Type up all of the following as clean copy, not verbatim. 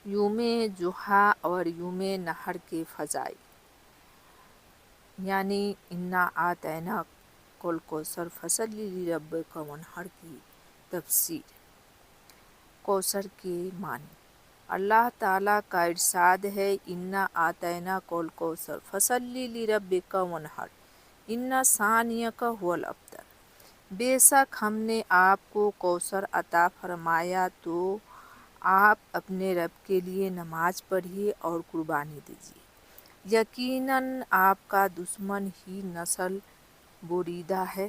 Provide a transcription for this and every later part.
یوم جوہا اور یوم نحر کے فضائل، یعنی انا آتینا کل کوثر فصلی لربک وانحر کی تفسیر۔ کوثر کے معنی، اللہ تعالیٰ کا ارشاد ہے انا آتینا کل کوثر فصلی لربک وانحر ان ثانیک هو الابتر۔ بے شک ہم نے آپ کو کوثر عطا فرمایا تو آپ اپنے رب کے لیے نماز پڑھیے اور قربانی دیجیے، یقیناً آپ کا دشمن ہی نسل بریدہ ہے۔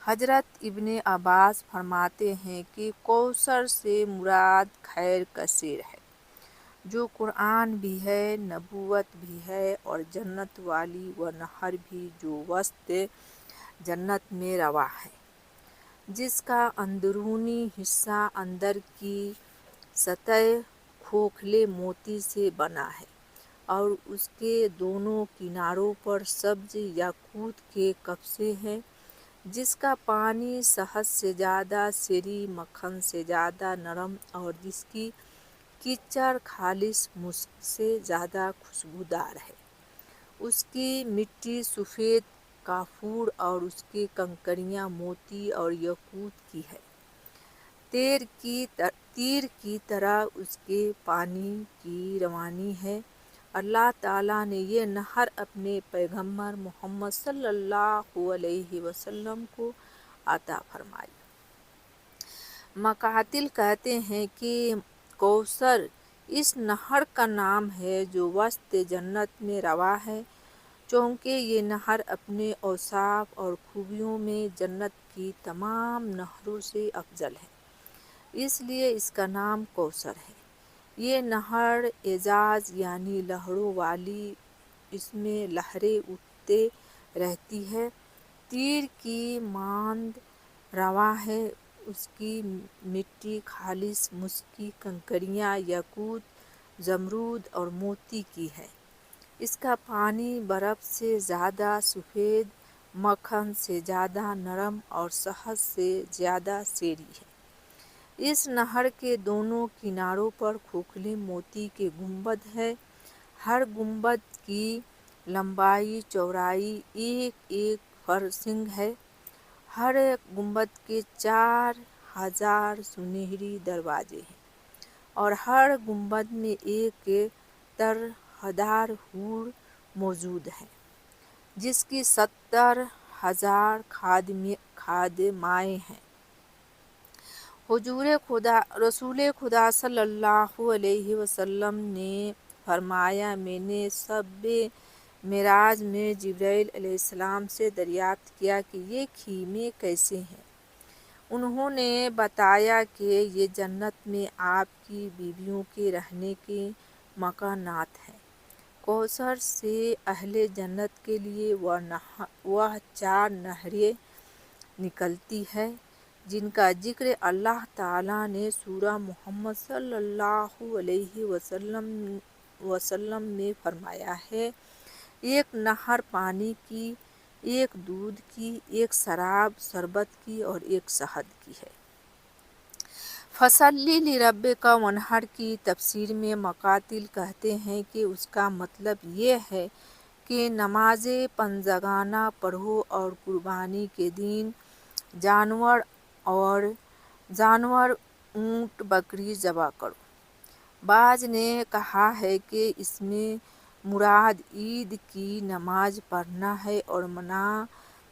حضرت ابن عباس فرماتے ہیں کہ کوثر سے مراد خیر کثیر ہے، جو قرآن بھی ہے، نبوت بھی ہے اور جنت والی، و نہر بھی جو وسط جنت میں رواں ہے، جس کا اندرونی حصہ اندر کی سطح کھوکھلے موتی سے بنا ہے اور اس کے دونوں کناروں پر سبز یاقوت کے قفسے ہیں، جس کا پانی شہد سے زیادہ سری، مکھن سے زیادہ نرم اور جس کی کیچڑ خالص مسک سے زیادہ خوشبودار ہے۔ اس کی مٹی سفید کافور اور اس کی کنکریاں موتی اور یاقوت کی ہے، تیر کی طرح اس کے پانی کی روانی ہے۔ اللہ تعالیٰ نے یہ نہر اپنے پیغمبر محمد صلی اللہ علیہ وسلم کو عطا فرمائی۔ مقاتل کہتے ہیں کہ کوثر اس نہر کا نام ہے جو وسط جنت میں رواں ہے، چونکہ یہ نہر اپنے اوصاف اور خوبیوں میں جنت کی تمام نہروں سے افضل ہے، اس لیے اس کا نام کوثر ہے۔ یہ نہر اعجاز یعنی لہروں والی، اس میں لہریں اٹھتے رہتی ہیں، تیر کی مانند رواں ہے، اس کی مٹی خالص مسک کی کنکریاں یاقوت، زمرد اور موتی کی ہے، اس کا پانی برف سے زیادہ سفید، مکھن سے زیادہ نرم اور شہد سے زیادہ سری ہے۔ اس نہر کے دونوں کناروں پر کھوکھلے موتی کے گنبد ہیں، ہر گنبد کی لمبائی چوڑائی ایک فرسنگ ہے، ہر گنبد کے 4000 سنہری دروازے ہیں اور ہر گنبد میں ایک طرحدار حور موجود ہے، جس کی 70,000 خادمائیں ہیں۔ رسول خدا صلی اللہ علیہ وسلم نے فرمایا، میں نے شب معراج میں جبرائیل علیہ السلام سے دریافت کیا کہ یہ خیمے کیسے ہیں؟ انہوں نے بتایا کہ یہ جنت میں آپ کی بیویوں کے رہنے کے مکانات ہیں۔ کوثر سے اہل جنت کے لیے وہ 4 نہریں نکلتی ہیں جن کا ذکر اللہ تعالیٰ نے سورہ محمد صلی اللہ علیہ وسلم میں فرمایا ہے، ایک نہر پانی کی، ایک دودھ کی، ایک شربت کی اور ایک شہد کی ہے۔ فصلی لربک وانحر کی تفسیر میں مقاتل کہتے ہیں کہ اس کا مطلب یہ ہے کہ نماز پنجگانہ پڑھو اور قربانی کے دن جانور اونٹ بکری ذبح کرو۔ بعض نے کہا ہے کہ اس میں مراد عید کی نماز پڑھنا ہے اور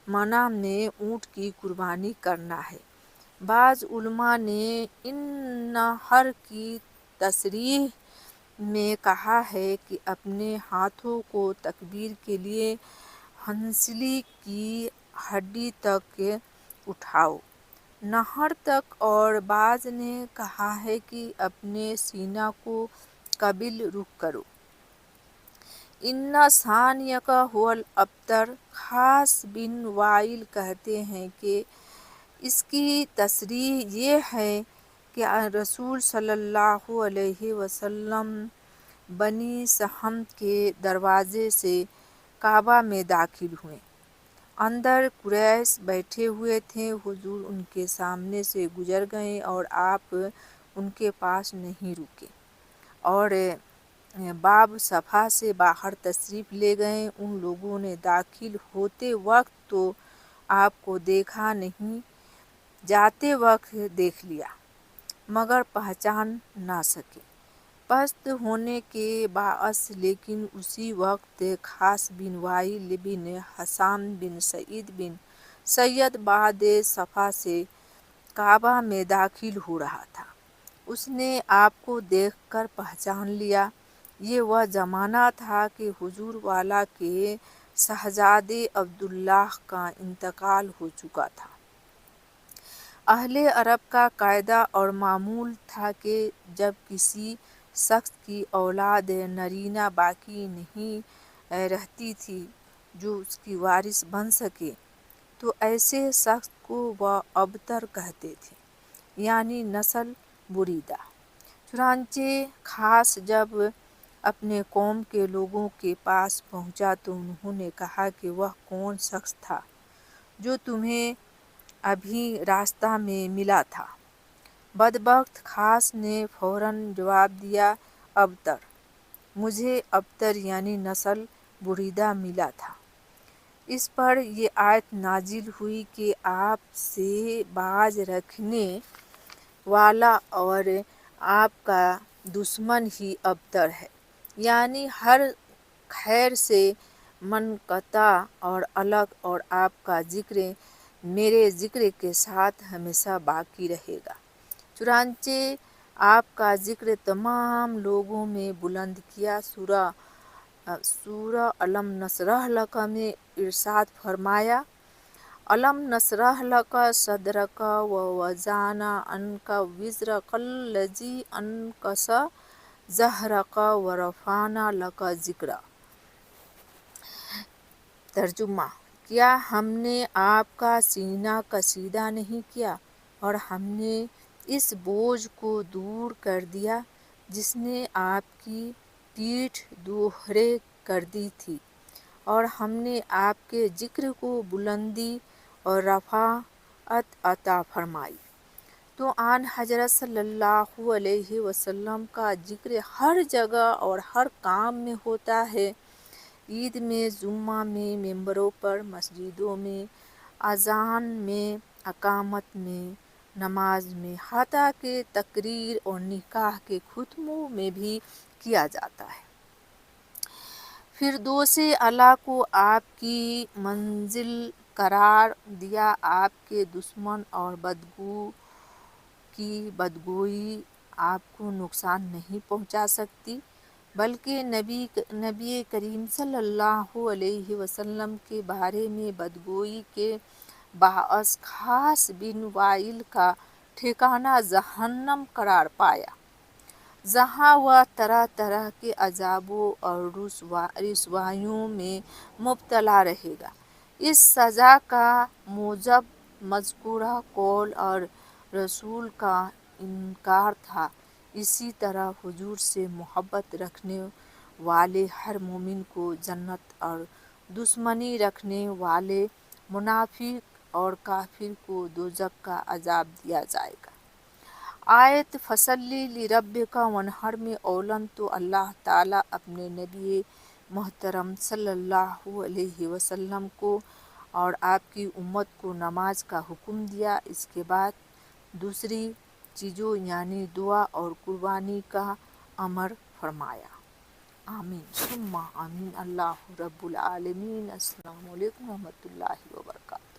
منع میں اونٹ کی قربانی کرنا ہے۔ بعض علماء نے ان نہر کی تشریح میں کہا ہے کہ اپنے ہاتھوں کو تکبیر کے لیے ہنسلی کی ہڈی تک اٹھاؤ، نہر تک، اور بعض نے کہا ہے کہ اپنے سینہ کو قبل رخ کرو۔ ان ثانیک هو الابتر، خاص بن وائل کہتے ہیں کہ اس کی تشریح یہ ہے کہ رسول صلی اللہ علیہ وسلم بنی سہم کے دروازے سے کعبہ میں داخل ہوئے، اندر قریش بیٹھے ہوئے تھے، حضور ان کے سامنے سے گزر گئے اور آپ ان کے پاس نہیں رکے، اور باب صفا سے باہر تشریف لے گئے۔ ان لوگوں نے داخل ہوتے وقت تو آپ کو دیکھا نہیں، جاتے وقت دیکھ لیا مگر پہچان نہ سکے پست ہونے کے باعث، لیکن اسی وقت خاص بن وائل بن حسام بن سعید بن سید بعد صفا سے کعبہ میں داخل ہو رہا تھا۔ اس نے آپ کو دیکھ کر پہچان لیا۔ یہ وہ زمانہ تھا کہ حضور والا کے شہزادے عبداللہ کا انتقال ہو چکا تھا۔ اہل عرب کا قاعدہ اور معمول تھا کہ جب کسی شخص کی اولاد نرینہ باقی نہیں رہتی تھی جو اس کی وارث بن سکے تو ایسے شخص کو وہ ابتر کہتے تھے، یعنی نسل بریدہ۔ چنانچہ خاص جب اپنے قوم کے لوگوں کے پاس پہنچا تو انہوں نے کہا کہ وہ کون شخص تھا جو تمہیں ابھی راستہ میں ملا تھا؟ بدبخت خاص نے فوراً جواب دیا، ابتر، مجھے ابتر یعنی نسل بریدہ ملا تھا۔ اس پر یہ آیت نازل ہوئی کہ آپ سے باز رکھنے والا اور آپ کا دشمن ہی ابتر ہے، یعنی ہر خیر سے منقطع اور الگ، اور آپ کا ذکر میرے ذکر کے ساتھ ہمیشہ باقی رہے گا۔ چنانچہ آپ کا ذکر تمام لوگوں میں بلند کیا۔ سورہ الم نشرح لک میں ارشاد فرمایا، الم نشرح لک صدرک ووضعنا عنک وزرک الذی انقض ظہرک ورفعنا لک ذکرک۔ ترجمہ: کیا ہم نے آپ کا سینہ کشیدہ نہیں کیا اور ہم نے اس بوجھ کو دور کر دیا جس نے آپ کی پیٹھ دوہرے کر دی تھی، اور ہم نے آپ کے ذکر کو بلندی اور رفعت عطا فرمائی۔ تو آن حضرت صلی اللہ علیہ وسلم کا ذکر ہر جگہ اور ہر کام میں ہوتا ہے، عید میں، جمعہ میں، ممبروں پر، مسجدوں میں، اذان میں، اقامت میں، نماز میں، حتیٰ کہ تقریر اور نکاح کے خطبوں میں بھی کیا جاتا ہے۔ فردوس اعلیٰ کو آپ کی منزل قرار دیا۔ آپ کے دشمن اور بدگو کی بدگوئی آپ کو نقصان نہیں پہنچا سکتی، بلکہ نبی کریم صلی اللہ علیہ وسلم کے بارے میں بدگوئی کے باعث خاص بن وائل کا ٹھکانہ جہنم قرار پایا، جہاں وہ طرح طرح کے عذابوں اور رسوائیوں میں مبتلا رہے گا۔ اس سزا کا موجب مذکورہ قول اور رسول کا انکار تھا۔ اسی طرح حضور سے محبت رکھنے والے ہر مومن کو جنت اور دشمنی رکھنے والے منافق اور کافر کو دوزخ کا عذاب دیا جائے گا۔ آیت فصلی لربک وانحر میں اولاً تو اللہ تعالیٰ اپنے نبی محترم صلی اللہ علیہ وسلم کو اور آپ کی امت کو نماز کا حکم دیا، اس کے بعد دوسری چیزوں یعنی دعا اور قربانی کا امر فرمایا۔ آمین ثم آمین۔ اللہ رب العالمین۔ السلام علیکم ورحمۃ اللہ وبرکاتہ۔